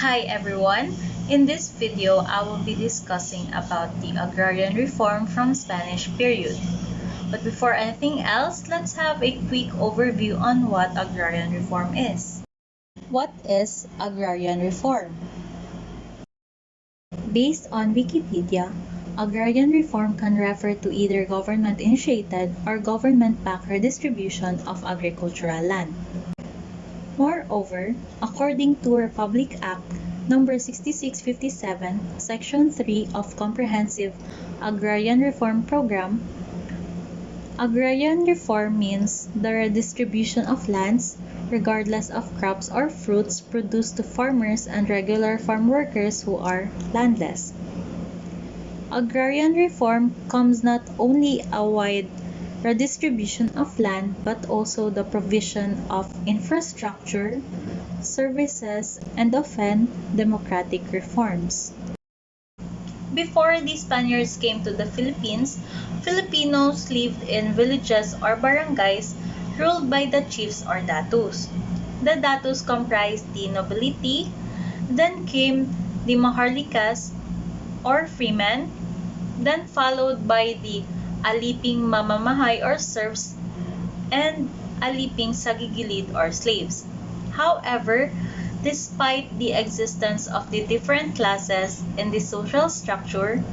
Hi everyone! In this video, I will be discussing about the agrarian reform from Spanish period. But before anything else, let's have a quick overview on what agrarian reform is. What is agrarian reform? Based on Wikipedia, agrarian reform can refer to either government-initiated or government-backed redistribution of agricultural land. Moreover, according to Republic Act No. 6657, Section 3 of Comprehensive Agrarian Reform Program, agrarian reform means the redistribution of lands, regardless of crops or fruits produced to farmers and regular farm workers who are landless. Agrarian reform comes not only a wide redistribution of land but also the provision of infrastructure, services, and often democratic reforms. Before the Spaniards came to the Philippines, Filipinos lived in villages or barangays ruled by the chiefs or datus. The datus comprised the nobility, then came the maharlikas or freemen, then followed by the aliping mamamahay or serfs, and aliping sagigilid or slaves. However, despite the existence of the different classes in the social structure,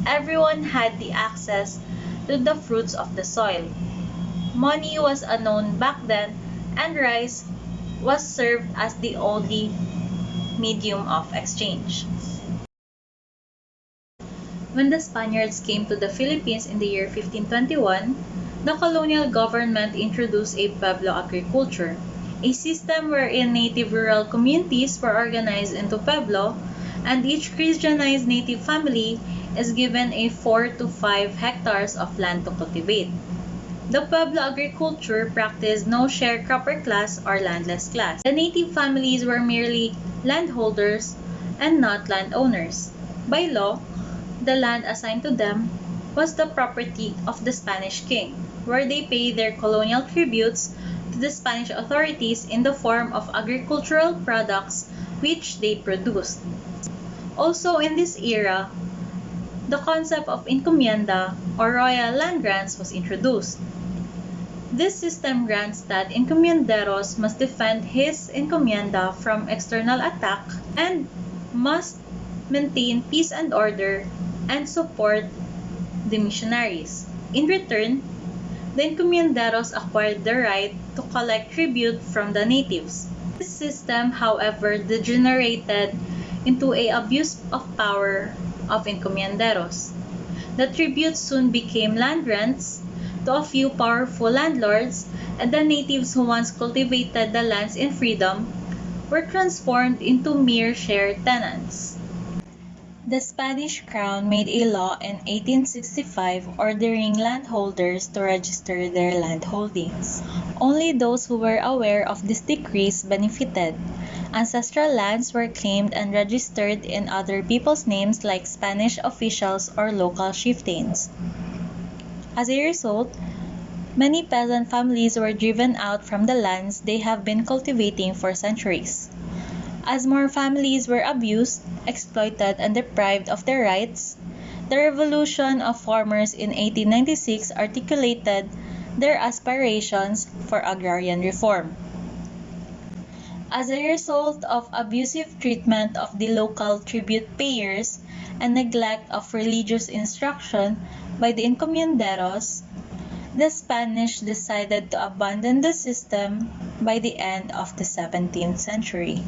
everyone had the access to the fruits of the soil. Money was unknown back then, and rice was served as the only medium of exchange. When the Spaniards came to the Philippines in the year 1521, the colonial government introduced a pueblo agriculture, a system wherein native rural communities were organized into pueblo, and each Christianized native family is given a 4 to 5 hectares of land to cultivate. The pueblo agriculture practiced no sharecropper class or landless class. The native families were merely landholders and not landowners. By law, the land assigned to them was the property of the Spanish king, where they paid their colonial tributes to the Spanish authorities in the form of agricultural products which they produced. Also in this era, the concept of encomienda or royal land grants was introduced. This system grants that encomienderos must defend his encomienda from external attack and must maintain peace and order and support the missionaries. In return, the encomienderos acquired the right to collect tribute from the natives. This system, however, degenerated into an abuse of power of encomienderos. The tributes soon became land rents to a few powerful landlords, and the natives who once cultivated the lands in freedom were transformed into mere share tenants. The Spanish Crown made a law in 1865 ordering landholders to register their land holdings. Only those who were aware of these decrees benefited. Ancestral lands were claimed and registered in other people's names like Spanish officials or local chieftains. As a result, many peasant families were driven out from the lands they have been cultivating for centuries. As more families were abused, exploited, and deprived of their rights, the revolution of farmers in 1896 articulated their aspirations for agrarian reform. As a result of abusive treatment of the local tribute payers and neglect of religious instruction by the encomienderos, the Spanish decided to abandon the system by the end of the 17th century.